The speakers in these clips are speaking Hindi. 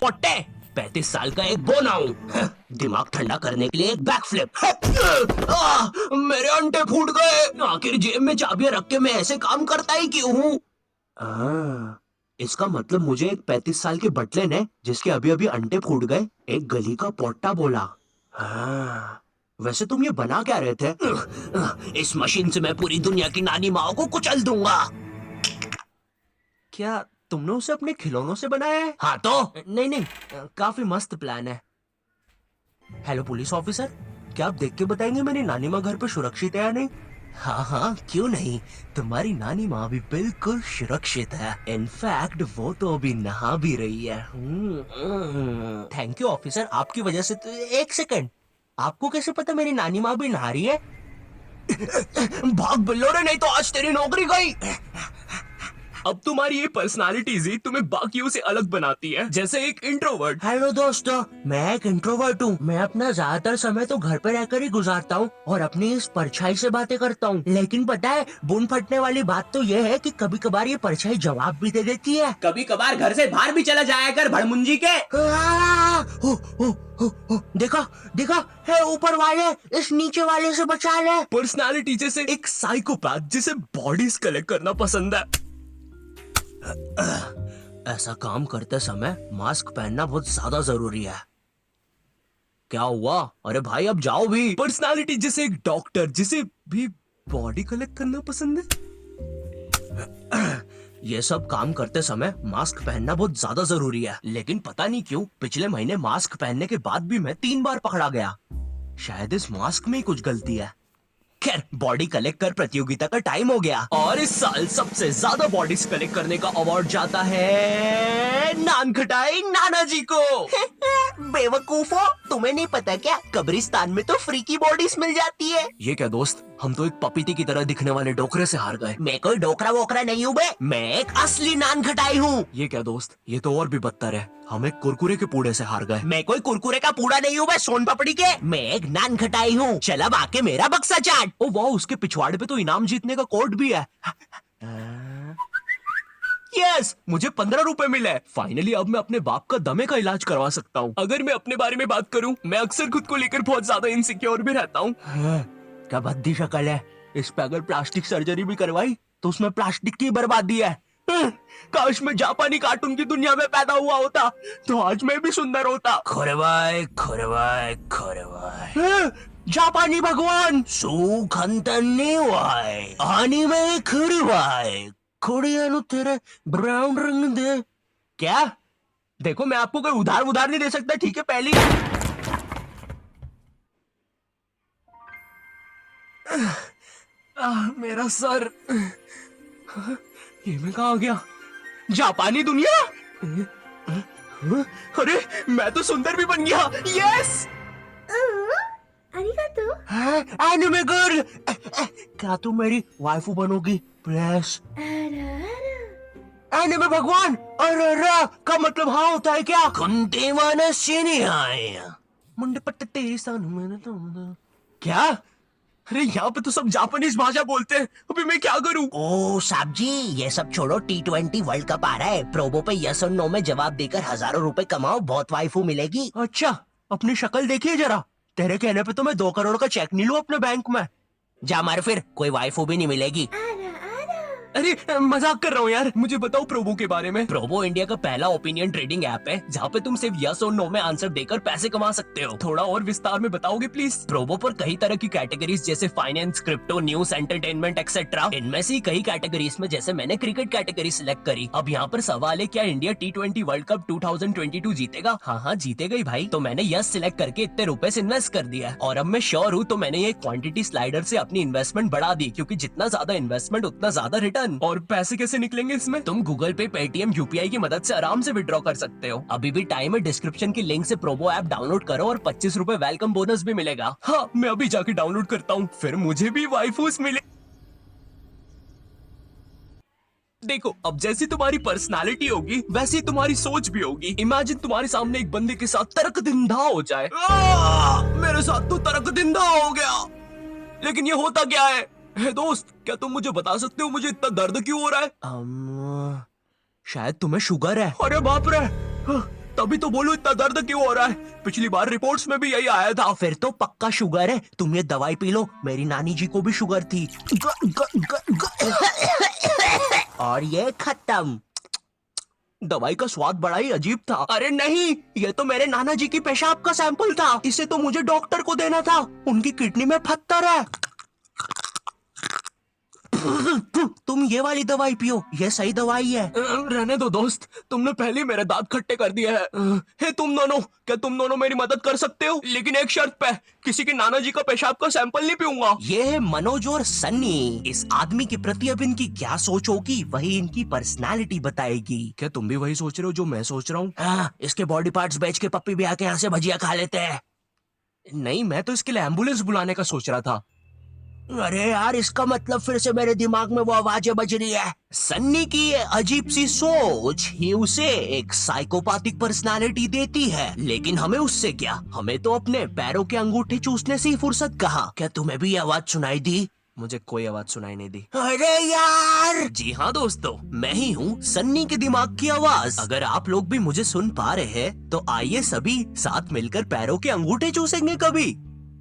पोट्टे 35 साल का एक बोना हूँ। दिमाग ठंडा करने के लिए एक बैक फ्लिप। मेरे अंडे फूट गए। आखिर जेब में चाबियां रख के मैं ऐसे काम करता ही क्यों हूँ? इसका मतलब मुझे एक 35 साल के बटले ने, जिसके अभी अभी अंडे फूट गए, एक गली का पोट्टा बोला। वैसे तुम ये बना क्या रहे थे? इस मशीन से मैं पूरी दुनिया की नानी माओ को कुचल दूंगा। क्या तुमने उसे अपने खिलौनों से बनाया है? हाँ तो नहीं नहीं, काफी मस्त प्लान है। हेलो पुलिस ऑफिसर, क्या आप देख के बताएंगे मेरी नानी माँ घर पे सुरक्षित है या नहीं? हाँ हाँ, क्यों नहीं, तुम्हारी नानी माँ भी बिल्कुल सुरक्षित है। इनफैक्ट वो तो अभी नहा भी रही है। थैंक यू ऑफिसर, आपकी वजह से तो। एक सेकंड, आपको कैसे पता मेरी नानी माँ भी नहा रही है? भाग बिल्लो रे, नहीं तो आज तेरी नौकरी गई। अब तुम्हारी ये पर्सनालिटीज ही तुम्हें बाकियों से अलग बनाती है, जैसे एक इंट्रोवर्ट। हेलो दोस्तों, मैं एक इंट्रोवर्ट हूँ। मैं अपना ज्यादातर समय तो घर पे रहकर ही गुजारता हूँ और अपनी इस परछाई से बातें करता हूँ। लेकिन पता है, बुन फटने वाली बात तो ये है कि कभी कभार ये परछाई जवाब भी दे देती है। कभी कभार घर से बाहर भी चला जाया कर भड़मुंजी के। देखा देखा है, ऊपर वाले इस नीचे वाले से बचा ले। पर्सनालिटी जैसे एक साइकोपैथ जिसे बॉडीज कलेक्ट करना पसंद है। ऐसा काम करते समय मास्क पहनना बहुत ज्यादा जरूरी है। क्या हुआ? अरे भाई अब जाओ भी। पर्सनालिटी जैसे एक डॉक्टर जिसे भी बॉडी कलेक्ट करना पसंद है। ये सब काम करते समय मास्क पहनना बहुत ज्यादा जरूरी है, लेकिन पता नहीं क्यों पिछले महीने मास्क पहनने के बाद भी मैं 3 बार पकड़ा गया। शायद इस मास्क में ही कुछ गलती है। खैर, बॉडी कलेक्ट कर प्रतियोगिता का टाइम हो गया और इस साल सबसे ज्यादा बॉडीज कलेक्ट करने का अवार्ड जाता है नान खटाई नाना जी को। बेवकूफो, तुम्हें नहीं पता क्या, कब्रिस्तान में तो फ्री की बॉडीज मिल जाती है। ये क्या दोस्त, हम तो एक पपीती की तरह दिखने वाले डोकरे से हार गए। मैं कोई डोकरा वोकरा नहीं हूँ बे, मैं एक असली नान खटाई हूँ। ये क्या दोस्त, ये तो और भी बदतर है, हम एक कुरकुरे के पूड़े से हार गए। मैं कोई कुरकुरे का पूड़ा नहीं हूँ बे, सोन पापड़ी के। मैं एक नान खटाई हूँ। चल अब आके मेरा बक्सा चाट। ओ वाह, उसके पिछवाड़े पे तो इनाम जीतने का कोड भी है। यस, मुझे 15 रुपए मिले। फाइनली अब मैं अपने बाप का दमे का इलाज करवा सकता हूँ। अगर मैं अपने बारे में बात करूँ, मैं अक्सर खुद को लेकर बहुत ज्यादा इनसिक्योर भी रहता हूँ। क्या भद्दी शक्ल है, इस पे अगर प्लास्टिक सर्जरी भी करवाई तो उसमें प्लास्टिक की बर्बादी है। काश मैं जापानी कार्टून की दुनिया में पैदा हुआ होता तो आज मैं भी सुंदर होता। खोरेवाई खोरेवाई खोरेवाई, जापानी भगवान सुखंतनीवाई आनी में खोरेवाई खोड़ियानु तेरे ब्राउन रंग दे। क्या? देखो, मैं आपको कोई उधार नहीं दे सकता, ठीक है? पहली मेरा सर। ये मैं कहाँ आ गया? जापानी दुनिया? अरे मैं तो सुंदर भी बन गया। यस, अरिगातो। एनिमे गर्ल, क्या तुम मेरी वाइफू बनोगी प्लीज? एनिमे भगवान, अरे का मतलब हाँ होता है क्या? कुंते वाना शिनिहाय मुंडे पट्टे सानु मैंने तुम। क्या? अरे यहाँ पे तो सब जापानीज भाषा बोलते हैं, अभी मैं क्या करूँ? ओ साहब जी, ये सब छोड़ो, T20 वर्ल्ड कप आ रहा है, प्रोबो पे यस और नो में जवाब देकर हजारों रुपए कमाओ, बहुत वाइफू मिलेगी। अच्छा, अपनी शक्ल देखिए जरा, तेरे कहने पे तो मैं 2 करोड़ का चेक नहीं लूं अपने बैंक में। जा मार फिर, कोई वाइफू भी नहीं मिलेगी। अरे मजाक कर रहा हूँ यार, मुझे बताओ प्रोबो के बारे में। प्रोबो इंडिया का पहला ओपिनियन ट्रेडिंग ऐप है जहाँ पे तुम सिर्फ यस और नो में आंसर देकर पैसे कमा सकते हो। थोड़ा और विस्तार में बताओगे प्लीज? प्रोबो पर कई तरह की कैटेगरीज जैसे finance, crypto, news, entertainment etcetera. इनमें से कई कैटेगरीज में जैसे मैंने क्रिकेट कैटेगरी सिलेक्ट करी। अब यहाँ पर सवाल है, क्या इंडिया T20 वर्ल्ड कप 2022 जीतेगा? हाँ हाँ जीतेगा ही भाई। तो मैंने यस सिलेक्ट करके इतने रुपए से इन्वेस्ट कर दिया और अब मैं श्योर हूँ, तो मैंने ये क्वांटिटी स्लाइडर से अपनी इन्वेस्टमेंट बढ़ा दी, क्योंकि जितना ज्यादा इन्वेस्टमेंट उतना ज्यादा रिटर्न। और पैसे कैसे निकलेंगे इसमें? तुम गूगल पे, पेटीएम, यूपीआई की मदद से आराम से विड्रॉ कर सकते हो। अभी भी टाइम है, डिस्क्रिप्शन की लिंक से प्रोबो ऐप डाउनलोड करो और 25 रुपए वेलकम बोनस भी मिलेगा। हाँ, मैं अभी जाके डाउनलोड करता हूँ, फिर मुझे भी वाइफूस मिले। देखो, अब जैसी तुम्हारी पर्सनालिटी होगी वैसी तुम्हारी सोच भी होगी। इमेजिन तुम्हारे सामने एक बंदे के साथ तर्क दिंदा हो जाए। मेरे साथ तो तर्क दिंदा हो गया, लेकिन ये होता क्या है? हे दोस्त, क्या तुम मुझे बता सकते हो मुझे इतना दर्द क्यों हो रहा है? शायद तुम्हें शुगर है। अरे बाप रे, तभी तो बोलो इतना दर्द क्यों हो रहा है। पिछली बार रिपोर्ट्स में भी यही आया था। फिर तो पक्का शुगर है। तुम ये दवाई पी लो, मेरी नानी जी को भी शुगर थी। और ये खत्म। दवाई का स्वाद बड़ा ही अजीब था। अरे नहीं, ये तो मेरे नाना जी की पेशाब का सैंपल था। इसे तो मुझे डॉक्टर को देना था। उनकी किडनी में पत्थर है। तुम ये वाली दवाई पियो, ये सही दवाई है। रहने दो दोस्त, तुमने पहले ही मेरे दांत खट्टे कर दिए हैं। हे तुम दोनों, क्या तुम दोनों मेरी मदद कर सकते हो? लेकिन एक शर्त पे, किसी के नाना जी का पेशाब का सैंपल नहीं पीऊंगा। ये है मनोज और सन्नी। इस आदमी के प्रति अब इनकी क्या सोच होगी, वही इनकी पर्सनालिटी बताएगी। क्या तुम भी वही सोच रहे हो जो मैं सोच रहा हूँ? हाँ, इसके बॉडी पार्ट्स बेच के पप्पी भी आके यहाँ से भजिया खा लेते हैं। नहीं, मैं तो इसके लिए एम्बुलेंस बुलाने का सोच रहा था। अरे यार, इसका मतलब फिर से मेरे दिमाग में वो आवाजें बज रही है। सन्नी की ये अजीब सी सोच ही उसे एक साइकोपैथिक पर्सनालिटी देती है। लेकिन हमें उससे क्या, हमें तो अपने पैरों के अंगूठे चूसने से ही फुर्सत कहाँ। क्या तुम्हें भी ये आवाज सुनाई दी? मुझे कोई आवाज सुनाई नहीं दी। अरे यार! जी हाँ दोस्तों, मैं ही हूँ सन्नी के दिमाग की आवाज। अगर आप लोग भी मुझे सुन पा रहे हैं तो आइए सभी साथ मिलकर पैरों के अंगूठे चूसेंगे कभी।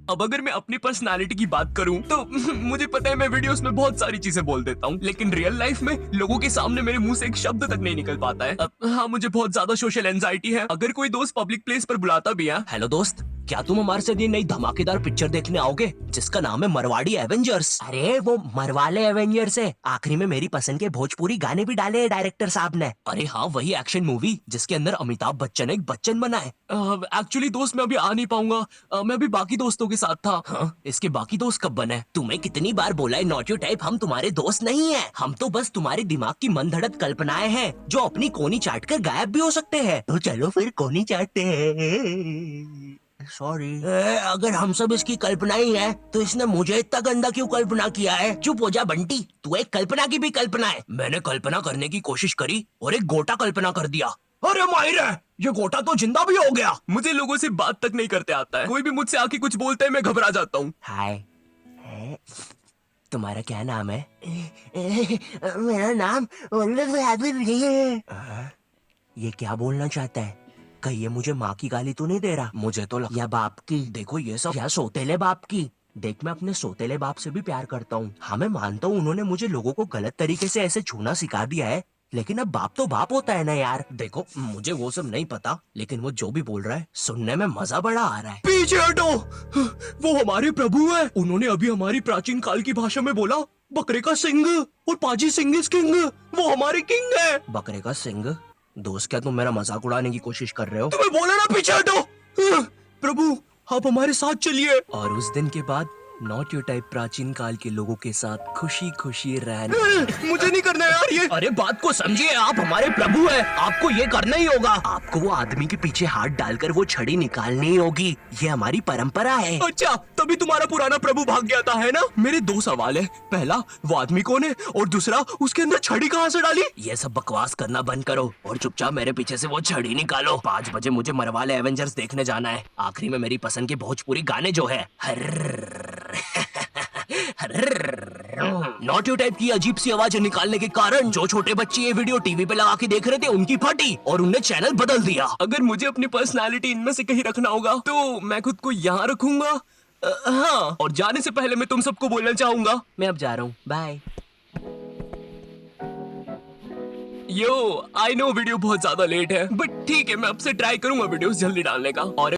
अब अगर मैं अपनी पर्सनालिटी की बात करूं तो मुझे पता है मैं वीडियोस में बहुत सारी चीजें बोल देता हूं, लेकिन रियल लाइफ में लोगों के सामने मेरे मुंह से एक शब्द तक नहीं निकल पाता है। हाँ, मुझे बहुत ज्यादा सोशल एंजाइटी है। अगर कोई दोस्त पब्लिक प्लेस पर बुलाता भी है, हेलो दोस्त, क्या तुम हमारे साथ ये नई धमाकेदार पिक्चर देखने आओगे जिसका नाम है मरवाड़ी एवेंजर्स? अरे वो मरवाले एवेंजर्स है। आखिरी में मेरी पसंद के भोजपुरी गाने भी डाले हैं डायरेक्टर साहब ने। अरे हाँ, वही एक्शन मूवी जिसके अंदर अमिताभ बच्चन एक बच्चन बना है। एक्चुअली दोस्त मैं अभी आ नहीं पाऊंगा। मैं अभी बाकी दोस्तों के साथ था। हाँ, इसके बाकी दोस्त कब बने? तुम्हें कितनी बार बोला है नॉट योर टाइप, हम तुम्हारे दोस्त नहीं है। हम तो बस तुम्हारे दिमाग की मनगढ़ंत कल्पनाएं हैं जो अपनी कोनी चाट कर गायब भी हो सकते हैं। तो चलो फिर कोनी चाटते हैं। सॉरी। अगर हम सब इसकी कल्पना ही है तो इसने मुझे इतना गंदा क्यों कल्पना किया है? चुप हो जा बंटी, तू एक कल्पना की भी कल्पना है। मैंने कल्पना करने की कोशिश करी और एक गोटा कल्पना कर दिया। अरे माहिर, ये गोटा तो जिंदा भी हो गया। मुझे लोगों से बात तक नहीं करते आता है। कोई भी मुझसे आके कुछ बोलता है मैं घबरा जाता हूँ। हाय, तुम्हारा क्या नाम है? मेरा नाम है। ये क्या बोलना चाहता है? कहीं ये मुझे माँ की गाली तो नहीं दे रहा? मुझे तो या बाप की। देखो ये सब या सोतेले बाप की। देख, मैं अपने सोतेले बाप से भी प्यार करता हूँ। हाँ, मैं मानता हूँ उन्होंने मुझे लोगों को गलत तरीके से ऐसे छूना सिखा दिया है, लेकिन अब बाप तो बाप होता है ना यार। देखो, मुझे वो सब नहीं पता, लेकिन वो जो भी बोल रहा है सुनने में मजा बड़ा आ रहा है। पीछे हटो, वो हमारे प्रभु है। उन्होंने अभी हमारी प्राचीन काल की भाषा में बोला, बकरे का सिंह और पाजी सिंह इज किंग। वो हमारे किंग है। बकरे का सिंह? दोस्त, क्या तुम मेरा मजाक उड़ाने की कोशिश कर रहे हो? तुम्हें बोला ना पीछे हटो। प्रभु, आप हमारे साथ चलिए। और उस दिन के बाद नॉट योर टाइप प्राचीन काल के लोगों के साथ खुशी खुशी रहने। मुझे नहीं करना यार ये। अरे बात को समझिए, आप हमारे प्रभु हैं, आपको ये करना ही होगा। आपको वो आदमी के पीछे हाथ डालकर वो छड़ी निकालनी होगी। ये हमारी परंपरा है। अच्छा, तभी तुम्हारा पुराना प्रभु भाग गया था, है ना? मेरे दो सवाल है। पहला, वो आदमी कौन है? और दूसरा, उसके अंदर छड़ी कहाँ से डाली? ये सब बकवास करना बंद करो और चुपचाप मेरे पीछे से वो छड़ी निकालो। 5 बजे मुझे मरवाले एवेंजर्स देखने जाना है। आखिरी में मेरी पसंद के भोजपुरी गाने जो है नॉट योर टाइप की अजीब सी आवाजें निकालने के कारण जो छोटे बच्चे ये वीडियो टीवी पे लगा के देख रहे थे उनकी फटी और उनने चैनल बदल दिया। अगर मुझे अपनी पर्सनालिटी इनमें से कहीं रखना होगा तो मैं खुद को यहाँ रखूंगा। हाँ, और जाने से पहले मैं तुम सबको बोलना चाहूंगा, मैं अब जा रहा हूँ, bye. Yo, I know video बहुत ज्यादा लेट है, बट ठीक है, मैं अब से ट्राई करूंगा वीडियोस जल्दी डालने का। और